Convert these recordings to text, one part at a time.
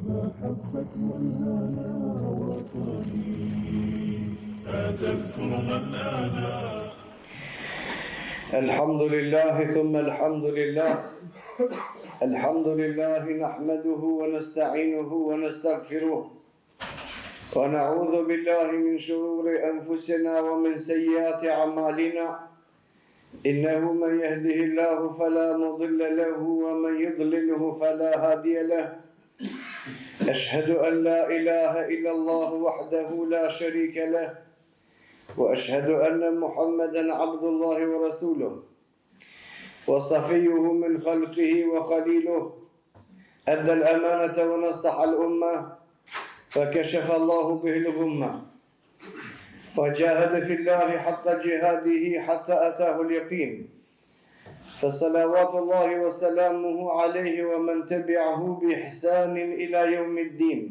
محبة والهنا وطني أتذكر من أنا. الحمد لله ثم الحمد لله. الحمد لله نحمده ونستعينه ونستغفره ونعوذ بالله من شرور أنفسنا ومن سيئات أعمالنا إنه من يهده الله فلا مضل له ومن يضلله فلا هادي له أشهد أن لا إله إلا الله وحده لا شريك له وأشهد أن محمدًا عبد الله ورسوله وصفيه من خلقه وخليله أدى الأمانة ونصح الأمة فكشف الله به الغمة وجاهد في الله حق جهاده حتى أتاه اليقين فصلوات الله وسلامه عليه ومن تبعه بإحسان إلى يوم الدين.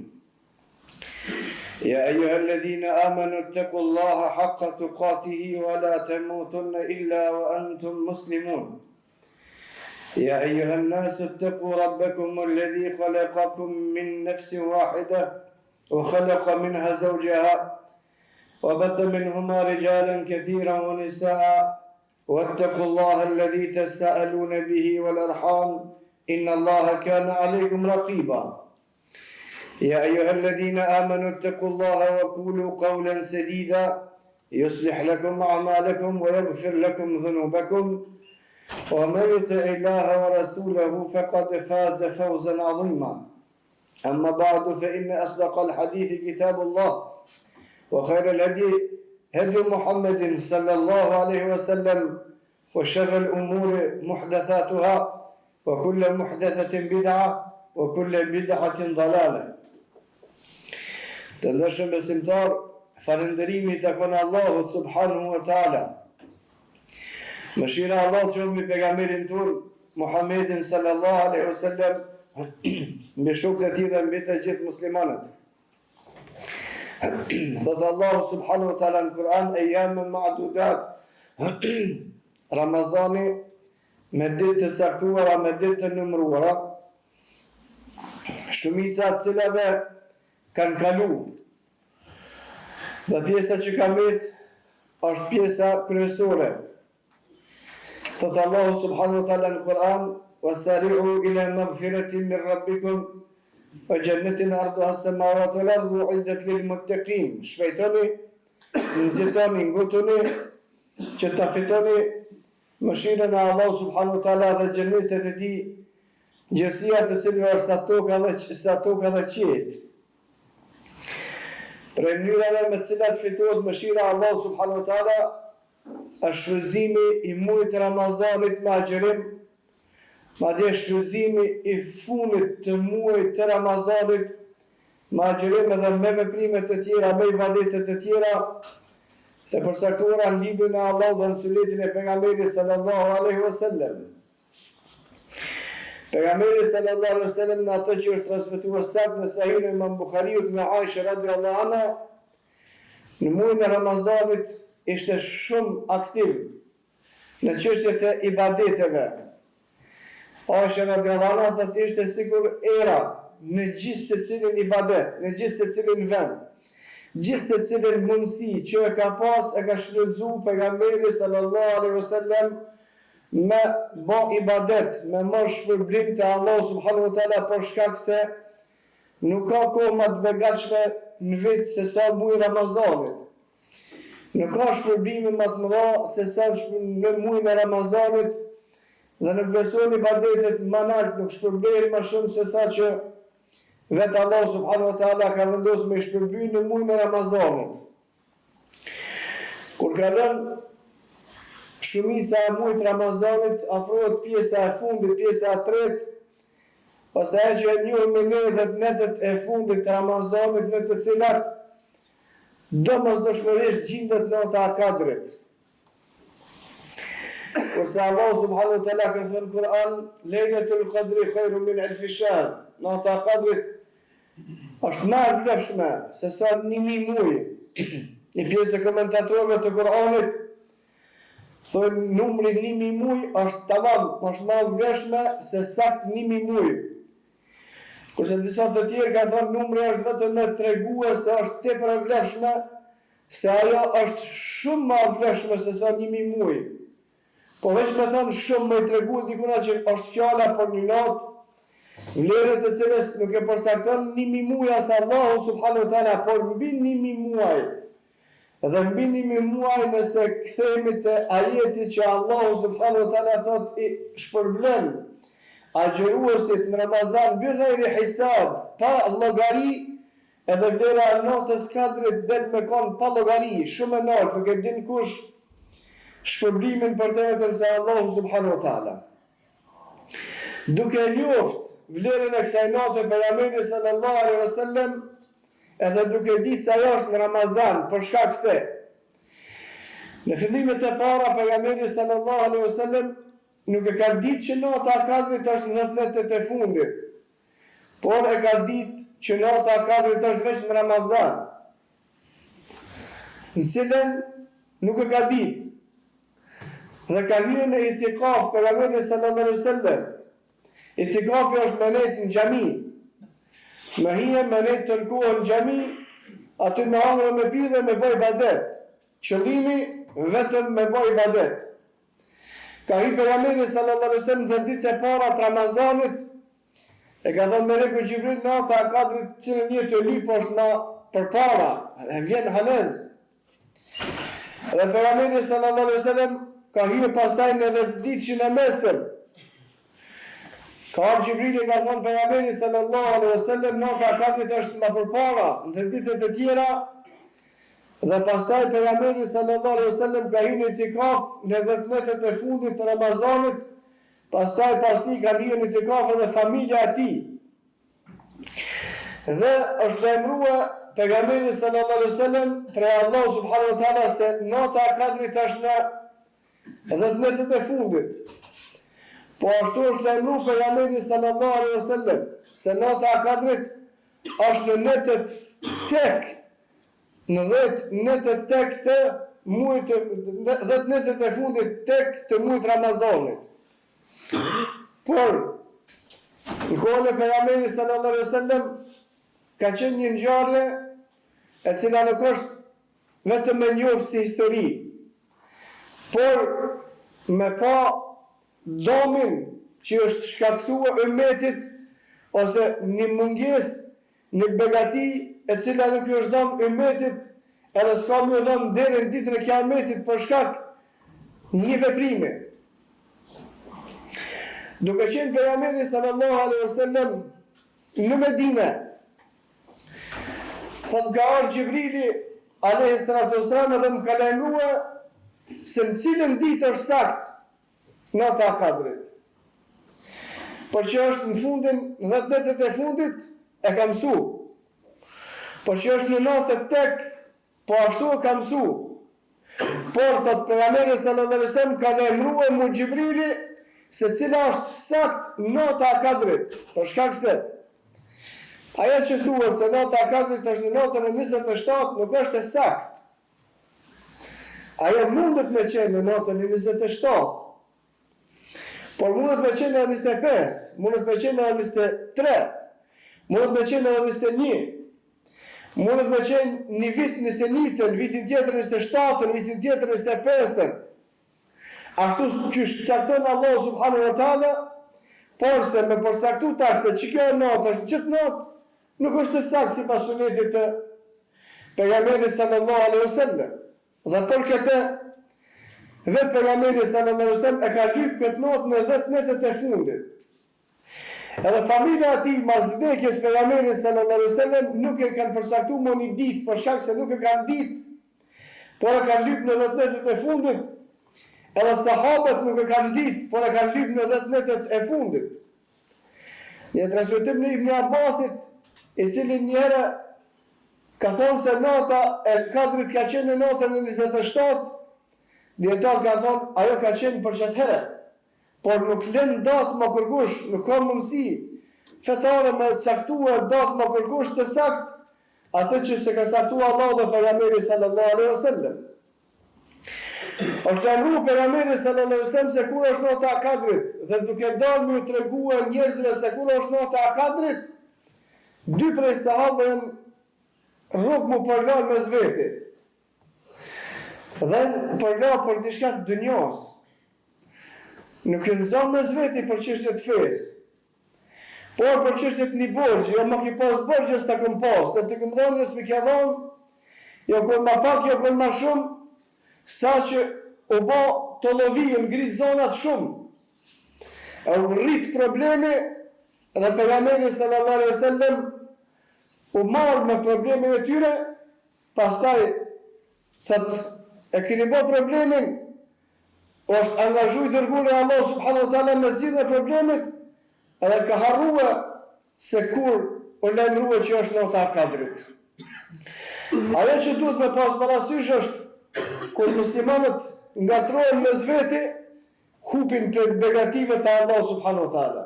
يا أيها الذين آمنوا اتقوا الله حق تقاته ولا تموتن إلا وأنتم مسلمون. يا أيها الناس اتقوا ربكم الذي خلقكم من نفس واحدة وخلق منها زوجها وبث منهما رجالا كثيرا ونساء واتقوا الله الذي تساءلون به والأرحام إن الله كان عليكم رقيبا. يا أيها الذين آمنوا اتقوا الله وقولوا قولا سديدا يصلح لكم أعمالكم ويغفر لكم ذنوبكم ومن يطع الله ورسوله فقد فاز فوزا عظيما. أما بعد فإن أصدق الحديث كتاب الله وخير الهدي هدي محمد صلى الله عليه وسلم وشر الأمور محدثاتها وكل محدثة بدعة وكل بدعة ضلالة. Të ndërshëm besimtar, falënderimi takon Allahut subhanahu wa taala. Mëshira e Allahut që mbi pejgamberin ton Muhammedin sallallahu alaihi wasallam, mbi shokët e tij dhe mbi të gjithë muslimanët. Thot Allahu subhanahu wa taala në Kur'an ayyaman ma'dudat. Ramazani me ditë të caktuara, me ditë të numëruara. Shumica të cilave kanë kalu. Dhe pjesa që ka met është pjesa kryesore. Thot Allahu subhanahu wa taala në Kur'an wasari'u ila maghfiratin min rabbikum wa jannatin arduha as-samawati wal ardu u'iddat lil muttaqin. Shpejtoni, nxitoni, ngutuni që ta fitoni mëshirën e Allahu subhanahu wa taala dhe xhenetet e tij, gjërësia të cilëve është sa toka dhe qiejt. Për mënyrave me të cilat fitohet mëshira e Allahut subhanahu wa taala është shfrytëzimi i muajit Ramazanit me agjërim, madje shfrytëzimi i fundit të muajit të Ramazanit me agjërim edhe me veprime të tjera, me ibadete të tjera të përcaktuara në librin e Allahut dhe në sunetin e pejgamberit sallallahu alaihi wasallam. Pejgamberi sallallahu alaihi wasallam në ato që është transmetuar sakt në Sahihun e Imam Buhariut nga Aisha radhiyallahu anha, në muajin e Ramazanit ishte shumë aktiv në çështjet e ibadeteve. Aisha radhiyallahu anha thotë ishte sikur era në gjithë secilin ibadet, në gjithë secilin vend, gjithë secilin mundësi që e ka pas e ka shfrytzuar pejgamberi sallallahu alaihi wasallam me bo ibadet, me marrë shpërblim të Allah subhanahu wa taala, për shkak se nuk ka kohë më të begatshme në vit se sa muaji Ramazanit. Nuk ka shpërblime më të mëdha se sa në muajin e Ramazanit, dhe në vlerëson ibadetet më lart nuk shpërblen më shumë se sa që vetë Allah subhanahu wa taala ka vendosur me shpërblim në muajin e Ramazanit. Kur kalon shumica e muajit Ramazanit, afrohet pjesa e fundit, pjesa e tretë, ose ajo që e njohim me ne dhe netët e fundit të Ramazanit, në të cilat domosdoshmërisht gjendet nota e Kadrit. Kurse Allah subhanahu wa taala ka thënë në Kur'an, Lejlatul Qadri khairun min alf shahr. Nota e Kadrit është më e vlefshme se sa 1000 muaj. Një pjesë e komentatorëve të Kur'anit thonë numri 1000 muaj është tamam, është më e vlefshme se sakt 1000 muaj. Kurse disa të tjerë ka thonë numri është vetëm me tregue se është tepër e vlefshme, se ajo është shumë më e vlefshme se sa 1000 muaj. Po veç me thonë shumë më i tregu dikuna që është fjala për një natë, vlerët e cilës nuk e përcakton 1000 muaj as Allahu subhanahu wa taala, por mbi 1000 muaj. Dhe mbi 1000 muaj nëse kthehemi te ajeti që Allahu subhanahu wa taala thotë shpërblen agjëruesit në Ramazan bi ghayri hisab, pa llogari, edhe vlera e natës kadrit del me kon pa llogari, shumë e lartë, nuk e din kush shpërblimin për të vetëm se Allahu subhanahu wa taala. Duke njoft vlerën e kësaj nate pejgamberi sallallahu alaihi wasallam, edhe duke ditë se ajo është në Ramazan, për shkak se në fillimet e para pejgamberi sallallahu alaihi wasallam nuk e ka ditë që nata e kadrit është në 10 netët e fundit, por e ka ditë që nata e kadrit është veç në Ramazan, në cilën nuk e ka ditë. Dhe ka hyrë në itikaf pejgamberi sallallahu alaihi wasallam. Itikafi është me nejtë në xhami. Me hije me nejtë të lkuar në xhami, aty me hangër me pi dhe me bëj ibadet. Qëllimi vetëm me bëj ibadet. Ka hyrë pejgamberi sallallahu alaihi wasallam në ditët e para të Ramazanit, e ka thënë Meleku Xhibril nata e kadrit cilën një të lip është na përpara, vjen hanez. Dhe pejgamberi sallallahu alaihi wasallam ka hyrë pastaj në ditën e mesëm. Ka ardhur Xhibrili ka thënë pejgamberi sallallahu alaihi wasallam nata e kadrit është më përpara, në ditët e tjera. Dhe pastaj pejgamberi sallallahu alaihi wasallam ka hyrë në itikaf në 10 netët e fundit të Ramazanit. Pastaj pasti ka hyrë në itikaf edhe familja e tij. Dhe është lajmëruar pejgamberi sallallahu alaihi wasallam për Allah subhanahu wa taala se nata e kadrit është në 10 netët e fundit. Po ashtu është lajmëruar pejgamberi sallallahu alaihi wasallam se nata e kadrit është në netët tek, në 10 netët tek të muajit, 10 netët e fundit tek të muajit Ramazanit. Por në kohën e pejgamberit sallallahu alaihi wasallam ka qenë një ngjarje e cila nuk është vetëm e njohur si histori, por me pa domin që është shkaktuar ummetit ose një mungesë, një begati e cila nuk i është dhënë ummetit, edhe s'ka më dhënë deri në ditën e Kiametit për shkak një veprimi. Duke qenë pejgamberi sallallahu alaihi wasallam në Medinë, thot ka ardhur Xhibrili alaihi salatu wasalam dhe më ka lajmëruar se në cilën ditë është sakt nata e kadrit. Por që është në fundin, në 10 netët e fundit, e ka mësu. Por që është në natë tek, po ashtu e ka mësu. Por, thot pejgamberi sallallahu alaihi wasallam ka lajmëruar mu Xhibrili se cila është sakt nata e kadrit. Por shkak se ajo që thuhet se nata e kadrit është në natën e 27 nuk është e sakt. Ajo mundet me qenë në natën e 27. Por mundet me qenë në 25, mundet me qenë në 23, mundet me qenë në 21, mundet me qenë një vit 21, vitin tjetër 27, vitin tjetër 25. Ashtu që cakton Allah subhanahu wa taala, por se me përsaktu tash se që kjo natë është gjithë natë, nuk është të saktë sipas sunetit të pejgamberit sallallahu alaihi wasallam. Dhe për këtë dhe pejgamberi sallallahu alaihi wasallam e ka lyp këtë natë në 10 netët e fundit. Edhe familja e tij pas vdekjes pejgamberit sallallahu alaihi wasallam nuk e kanë përcaktuar më një ditë, për shkak se nuk e kanë ditë, por e kanë lyp në 10 netët e fundit. Edhe sahabët nuk e kanë ditë, por e kanë lyp në 10 netët e fundit. Një transmetim në Ibn Abbasit, i cili një herë ka thonë se nata e kadrit ka qenë në natën e 27, dietar ka thonë, ajo ka qenë për çet herë, por nuk lën datë më kërkush, nuk ka mundësi fetare me caktuar datë më kërkush të sakt atë që se ka caktuar Allahu dhe pejgamberi sallallahu alaihi wasallam. Është lajmëruar pejgamberi sallallahu alaihi wasallam se kur është nata e kadrit, dhe duke dalë më treguar njerëzve se kur është nata e kadrit, dy prej sahabëve rrugë mu përla me zveti. Dhe përla për diçka të dënjas. Nuk e nëzon me zveti për çështjet fesë. Por për çështjet një borgjë, jo më ki pas borgjës të këm pas, e të këm dhonë nësë më kja dhonë, jo këm ma pak, jo këm ma shumë, sa që u ba të lovijë, ngritë zonat shumë. E u rritë problemi, dhe pejgamberi sallallahu alaihi wasallam u marrë me problemin e tyre, pastaj thot e keni bë problemin, është angazhu i dërguar e Allah subhanahu wa taala me zgjidhjen e problemit, edhe ka harrua se kur u lajmërua që është nota e Kadrit. Ajo që duhet me pas parasysh është kur muslimanët ngatrohen me zveti, hupin për negative të Allah subhanahu wa taala.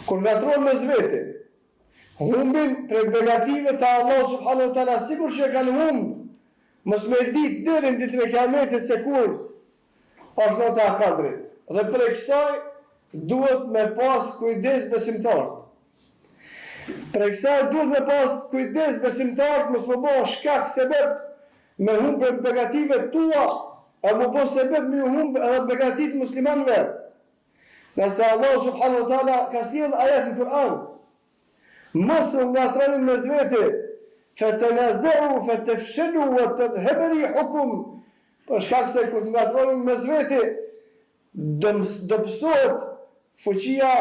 Kur ngatrohen me zveti, humbin për negative të Allah subhanahu wa taala, sikur që e kanë humb, mos me ditë deri në ditën e Kiametit se kur është nota e Kadrit. Dhe për kësaj duhet me pas kujdes besimtarët. Për kësaj duhet me pas kujdes besimtarët, mos më bëj shkak sebeb me humbë negative tua, e më bëj sebeb me humbë edhe begatit muslimanëve. Nëse Allah subhanahu wa taala ka sjell ajet në Kur'an, mos u ngatroni me zveti, fatanazau fatafshalu wa tadhhabu rihukum. Për shkak se kur të ngatroni me zveti, do pësohet fuqia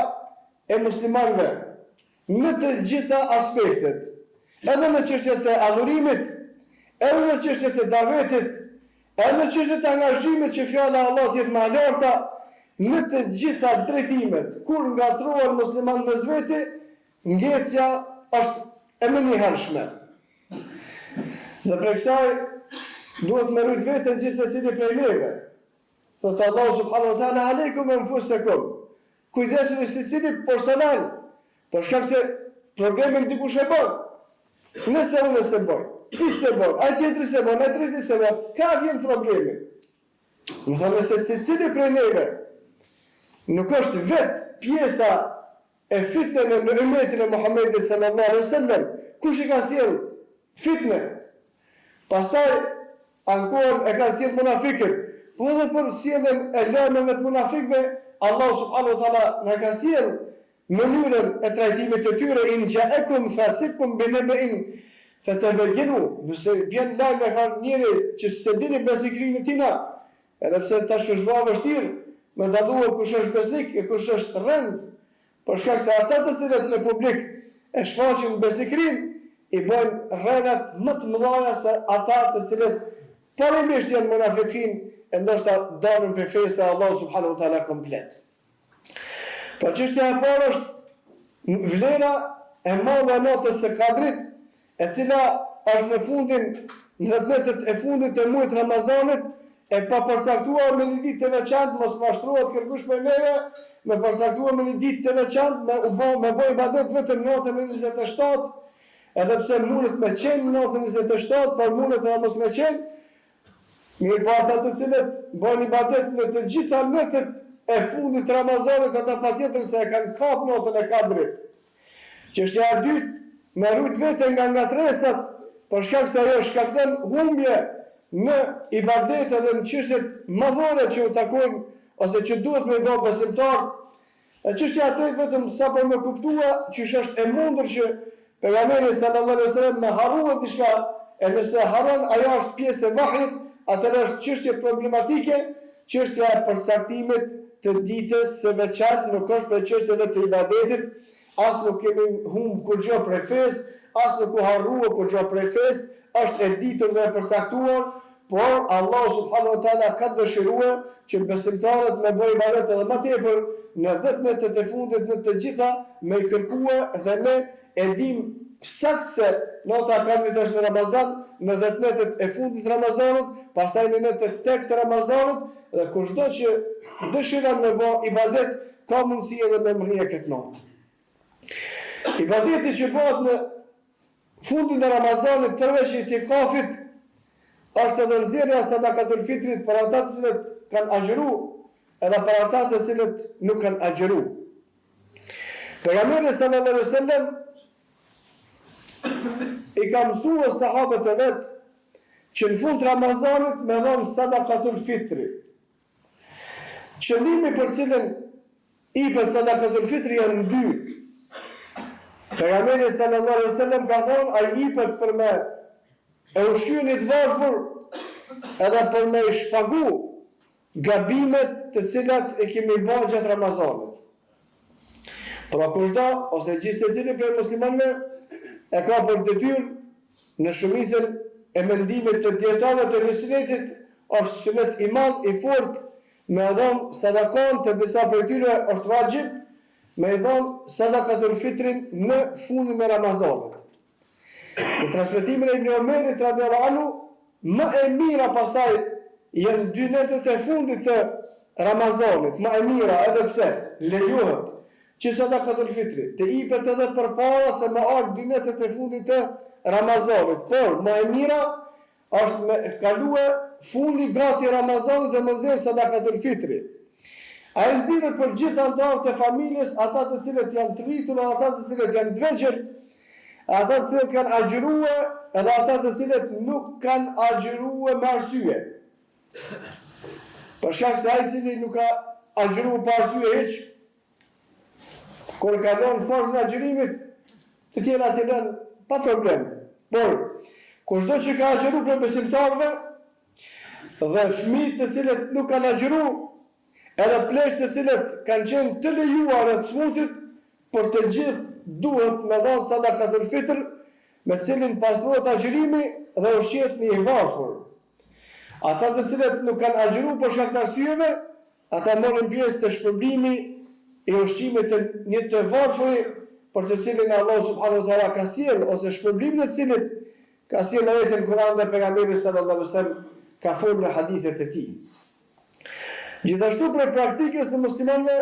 e muslimanëve në të gjitha aspektet, edhe në çështjet e adhurimit, edhe në çështjet e davetit, edhe në çështjet e angazhimit që fjala e Allahut jetë më e larta, në të gjitha drejtimet. Kur ngatrohen musliman me zveti, ngecja është e menjëhershme. Dhe për kësaj duhet me rujt vetën gjithë secili prej neve. Thotë Allah subhanahu wa taala aleikum anfusakum. Kujdesuni secili personal, për shkak se problemin dikush e bën. Nëse unë se bën, ti se bën, ai tjetri se bën, ai treti se bën, ka vjen problemi. Më thonë se secili prej neve nuk është vetë pjesa e fitnën në ummetin e Muhamedit sallallahu alaihi wasallam, kush i ka sjell fitnë. Pastaj ankor e ka sjell munafiqët, po edhe për sjelljen e lëmeve të munafikëve, Allah subhanahu wa taala na ka sjell mënyrën e trajtimit të tyre, in ja'akum fasiqun binaba'in fatabayyanu. Nëse vjen lajm e fal njëri që se dini besnikrinë e tina, edhe pse tash është bëu vështirë me dalluar kush është besnik e kush është rrënz, por shkak se ata të cilët në publik e shfaqin besnikrinë, i bëjnë rrenat më të mëdha se ata të cilët parimisht janë munafikin e ndoshta dalën për fesë Allah subhanahu wa taala komplet. Por çështja e parë është vlera e madhe e notës së Kadrit, e cila është në fundin, në 10 ditët e fundit të muajit Ramazanit, e pa përcaktuar me një ditë të veçantë, mos mashtrohet kërkush për neve, me përcaktuar me një ditë të veçantë, me bëj ibadet vetëm natën e 27, edhe pse mundet me qenë natën e 27, por mundet edhe mos me qenë, mirë po ata të cilët bëjnë ibadet në të gjitha natët e fundit të Ramazanit, ata patjetër se e kanë kap natën e Kadrit. Çështja e dytë, me rujt veten nga ngatresat, për shkak se ajo shkakton humbje në ibadet edhe në çështjet madhore që u takojnë ose që duhet me bë besimtar. E çështja e tretë vetëm sapo më kuptua që është e mundur që pejgamberi sallallahu alaihi wasallam me harruat diçka, e nëse harron ajo është pjesë e vahjit, atëherë është çështje problematike, çështja e përcaktimit të ditës së veçantë nuk është për çështjeve të ibadetit, as nuk kemi humb kurrë prej fesë, as nuk u harrua kurrë prej fesë, është e ditur dhe e përcaktuar, por Allah subhanahu wa taala ka dëshiruar që besimtarët me bëjë ibadet edhe më tepër në 10 ditët e fundit në të gjitha me i kërkua, dhe ne e dim saktë se nota e Kadrit është në Ramazan, në 10 ditët e fundit të Ramazanit, pastaj në netët tek të Ramazanit, dhe kushdo që dëshiron me bëj ibadet ka mundësi edhe me mrije këtë natë. Ibadeti që bëhet në fundin e Ramazanit përveç itikafit është edhe nxjerrja e sadakatul fitrit për ata të cilët kanë agjëru, edhe për ata të cilët nuk kanë agjëru. Pejgamberi sallallahu alaihi wasallam i ka mësua sahabët e vetë që në fund Ramazanit me dhonë sadakatul fitri. Qëllimi për cilën i për sadakatul fitri janë dy. Pejgamberi sallallahu alaihi wasallam ka thonë ai i për me e ushqyen të varfër edhe për me shpagu gabimet të cilat e kemi bërë gjatë Ramazanit. Pra kushdo ose gjithë secili prej muslimanëve e ka për detyrë në shumicën e mendimit të dietarëve të sunetit është sunet i madh i fortë me dhon sadakon të disa prej tyre është vajib me dhon sadakatul fitrin në fundin e Ramazanit. Në transmetimin e Ibn Omerit radhiyallahu anhu më e mira pastaj janë 2 netët e fundit të Ramazanit, më e mira edhe pse lejohet që sadakatul fitri të jepet edhe përpara se me ardh 2 netët e fundit të Ramazanit, por më e mira është me kalue fundi gati Ramazanit dhe më nxjerr sadakatul fitri. Ai nxirret për gjithë anëtarët e familjes, ata të cilët janë të rritur, ata të cilët janë të vegjël, ata të cilët kanë agjëruar, edhe ata të cilët nuk kanë agjëruar me arsye. Për shkak se ai i cili nuk ka agjëruar pa arsye hiç, kur ka lënë fazën e agjërimit, të tjera të lënë pa problem. Por, kushdo që ka agjëruar për besimtarëve dhe fëmijët të cilët nuk kanë agjëruar, edhe plesht të cilët kanë qenë të lejuar e të smutit, për të gjithë duhet me dhënë sadakatul fitr, me cilin pastrohet agjërimi dhe ushqehet në i varfër. Ata të cilët nuk kanë agjëruar për shkak të arsyeve, ata morën pjesë të shpërblimi i ushqimit të një të varfëri për të cilin Allah subhanahu wa taala ka sjellë ose shpërblimin e cilit ka sjellë ajetin Kur'an dhe pejgamberi sallallahu alaihi wasallam ka folur në hadithet e tij. Gjithashtu për praktikës e muslimanëve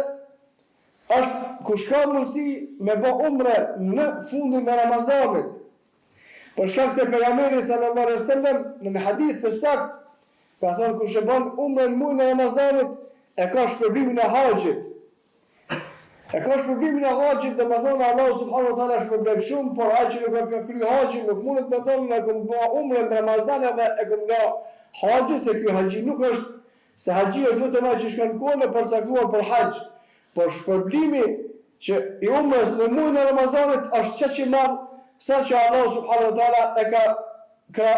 është kush ka mundësi me bë umre në fundin e Ramazanit. Për shkak se pejgamberi sallallahu alaihi wasallam në hadith të saktë ka thënë kush e bën umre në muajin e Ramazanit e ka shpërblimin e haxhit. E ka shpërblimin e haxhit, dhe më thonë Allahu subhanahu wa taala shpërblen shumë, por ai që nuk ka kryer haxhin nuk mundet me thonë ne kam bë umre në Ramazan edhe e kam la haxhin, se ky haxhi nuk është se haxhi është vetëm ai që shkon kohën e përcaktuar për haxh. Por shpërblimi që i umrës në muajin e Ramazanit është çaq i madh sa që Allahu subhanahu wa taala e ka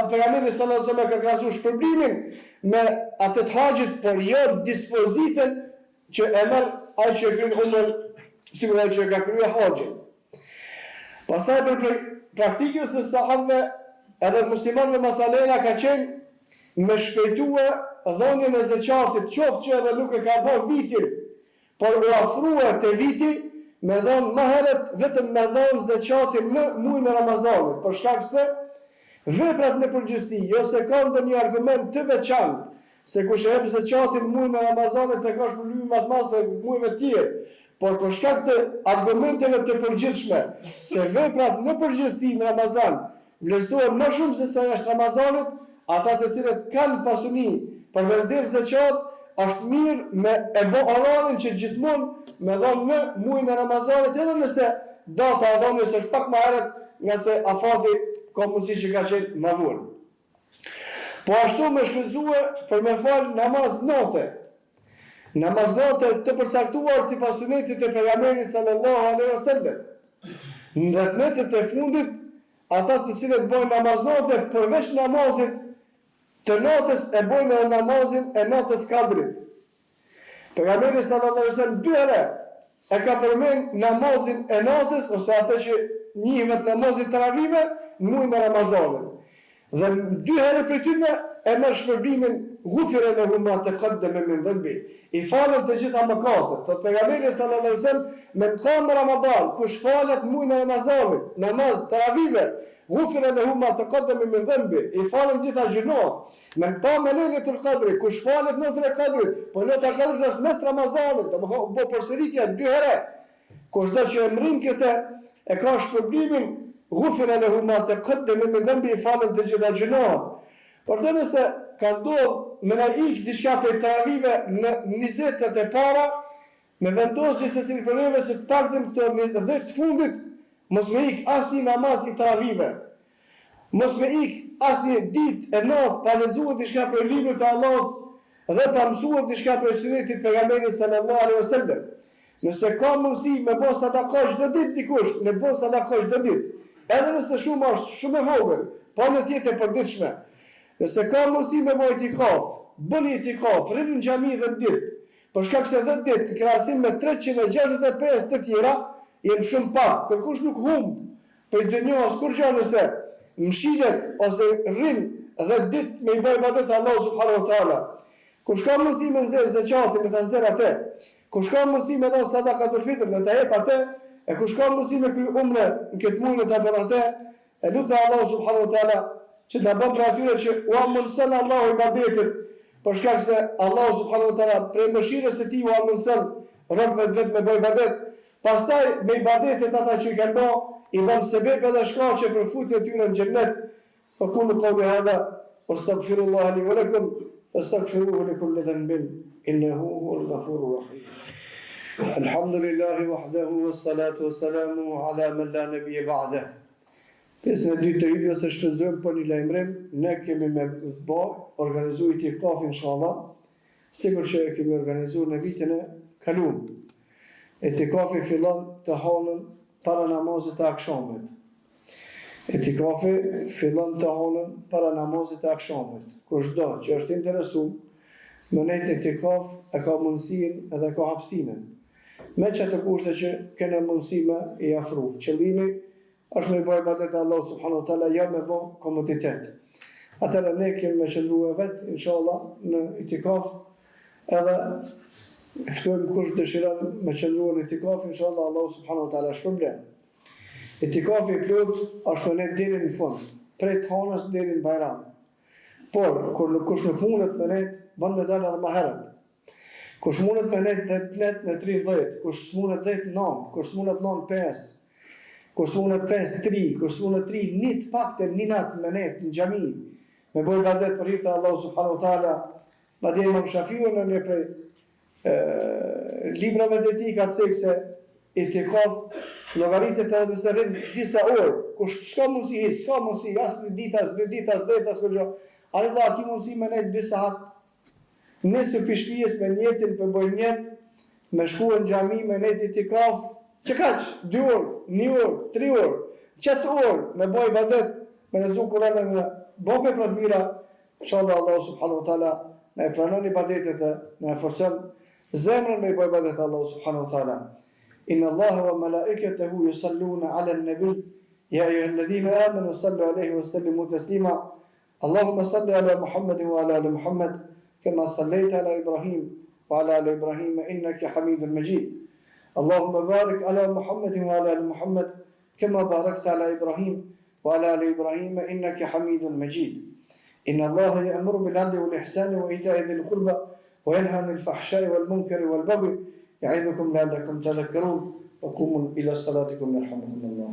pejgamberi sallallahu alaihi wasallam ka krahasuar shpërblimin me atë të haxhit, por jo dispozitën që e merr ai që kryen umrën, sigurisht që ka kryer haxhin. Pastaj për praktikës së sahabëve edhe muslimanëve masalena ka qenë me shpejtue dhënien e zakatit, qoftë që edhe nuk e ka bërë vitin, por u ofrua te viti me dhënë më herët vetëm me dhënë zakatin në muajin e Ramazanit, për shkak se veprat në përgjithësi, jo se ka ndonjë argument të veçantë se kush e jep zakatin në muajin e Ramazanit e ka shpërblimin më të madh se muajve të tjerë, por për shkak të argumenteve të përgjithshme se veprat në përgjithësi në Ramazan vlerësohen më shumë se sa jashtë Ramazanit, ata të cilët kanë pasuni për me nxjerrë zakat, është mirë me e bë orarin që gjithmonë me dhënë në muajin e Ramazanit, edhe nëse data e dhënies është pak më herët nga se afati ka mundësi që ka qenë më vonë. Po ashtu me shfrytëzue për me falë namaz note. Namaz note të përcaktuar sipas sunetit të pejgamberit sallallahu alaihi wasallam. Në netët e fundit, ata të cilët bojnë namaz note përveç namazit të natës e bojnë edhe namazin e natës kadrit. Pejgamberi sallallahu alaihi wasallam 2 herë e ka përmend namazin e natës ose atë që njihet namazit taravive në muajin e Ramazanit. Dhe 2 herë për tyne e merr shpërblimin ghufira lahu ma taqaddama min dhanbi. I falen të gjitha mëkatet. Thot pejgamberi sallallahu alaihi wasallam, men qama Ramadan, kush falet muajin e Ramazanit, namaz taravive, ghufira lahu ma taqaddama min dhanbi. I falen gjitha gjunat. Men qama lailatul qadri, kush falet natën e kadrit, po nata e kadrit është mes Ramazanit, domethënë po përsëritja 2 herë. Kushdo që e mrin këtë e ka shpërblimin ghufira lahu ma taqaddama min dhanbi, i falen të gjitha gjunat. Por të nëse ka ndodhë me në ikë diçka për taravive në 20 e para, me vendosje se si përneve se të partën këtë 10 fundit, mos me ikë asnjë namaz i taravive. Mos me ik asnjë ditë e natë pa lexuar diçka për librin e Allahut dhe pa mësuar diçka për sunetin e pejgamberit sallallahu alaihi wasallam. Nëse ka mundësi me bën sadaka çdo ditë dikush, ne bën sadaka çdo ditë. Edhe nëse shumë është shumë e vogël, pa në tjetër përditshme. Nëse ka mundësi me bën itikaf, bëni itikaf, rrini në xhami 10 ditë. Për shkak se 10 ditë në krahasim me 365 të tjera janë shumë pak. Kërkush nuk humb për dënjohës kur gjë nëse mshilet ose rrin 10 ditë me i bëj ibadet Allahu subhanahu wa taala. Kush ka mundësi me nxjerr zakatin, me ta nxjerr atë. Kush ka mundësi me dhon sadakatul fitr, me ta jep atë. E kush ka mundësi me kry umre në këtë muaj të bën atë, e lutem Allahu subhanahu wa taala që ta bën për atyre që u amundson Allahu ibadetet, për shkak se Allahu subhanahu wa taala për mëshirën e tij u amundson robët vetë me bëj ibadet. Pastaj me ibadetet ata që i kanë bë, i bën sebeb edhe shkaqe për futjen e tyre në xhennet. Fa kullu qawli hadha wastaghfirullaha li wa lakum fastaghfiruhu li kulli dhanbin innahu huwal ghafurur rahim. Alhamdulillahi wahdahu wassalatu wassalamu ala man la nabiyya ba'dah. Pjesën e dytë të rritjes së shfrytëzojmë për një lajmërim, ne kemi me organizuar itikaf inshallah, sikur që e kemi organizuar në vitin e kaluar. Itikafi fillon të hanën para namazit të akşamit. Itikafi fillon të hanën para namazit të akşamit. Kushdo që është interesuar me nejtë itikaf e ka mundësinë edhe ka hapësinën. Me që të kushte që kene mundësi me i afru. Qëllimi është me i bëj ibadet Allahu subhanahu wa taala, jo me bë komoditet. Atëherë ne kemi me qëndru e vetë, inshallah, në itikaf, edhe ftojmë kush dëshiron me qëndru në itikaf, inshallah, Allahu subhanahu wa taala shpërblen. Itikafi i plot është me ne deri në fund, prej të hanës deri në Bajram. Por, kush nuk mundet me ne, bën me dalë edhe më herët. Kush mundet me ne në 30, kush s'mundet 9, kush s'mundet 9-5, kush s'mundet 5-3, kush s'mundet 3, një të pakten një natë me ne në xhami, me bëjë ibadet për hir të Allahu subhanahu wa taala. Madje Imam Shafiu në një prej librave të tij ka thënë se itikaf llogaritet edhe nëse rrin disa orë, kush s'ka mundësi, s'ka mundësi as një ditë, as 2 ditë, as 10, as kujt. Allah ka mundësi me ne disa nëse për shtëpisë me njetin për bëjmë njet, me shkuar në xhami me net itikaf, që kaq, 2 orë, 1 orë, 3 orë, qatë orë me bëj ibadet, me lexu Kur'anin, me bëj vepra të mira, inshallah Allahu subhanahu wa taala na e pranon ibadetet dhe na e forcon zemrën me bëj ibadet Allahu subhanahu wa taala. Inna Allaha wa malaikatahu yusalluna 'ala an-nabi ya ayyuhalladhina amanu sallu 'alayhi wa sallimu taslima. Allahumma salli 'ala Muhammadin wa 'ala ali Muhammad كما صليت على إبراهيم وعلى آل إبراهيم إنك حميد مجيد. اللهم بارك على محمد وعلى آل محمد كما باركت على إبراهيم وعلى آل إبراهيم إنك حميد مجيد. إن الله يأمر بالعدل والإحسان وإيتاء ذي القربى وينهى عن الفحشاء والمنكر والبغي يعظكم لعلكم تذكرون وقوموا إلى صلاتكم يرحمكم الله.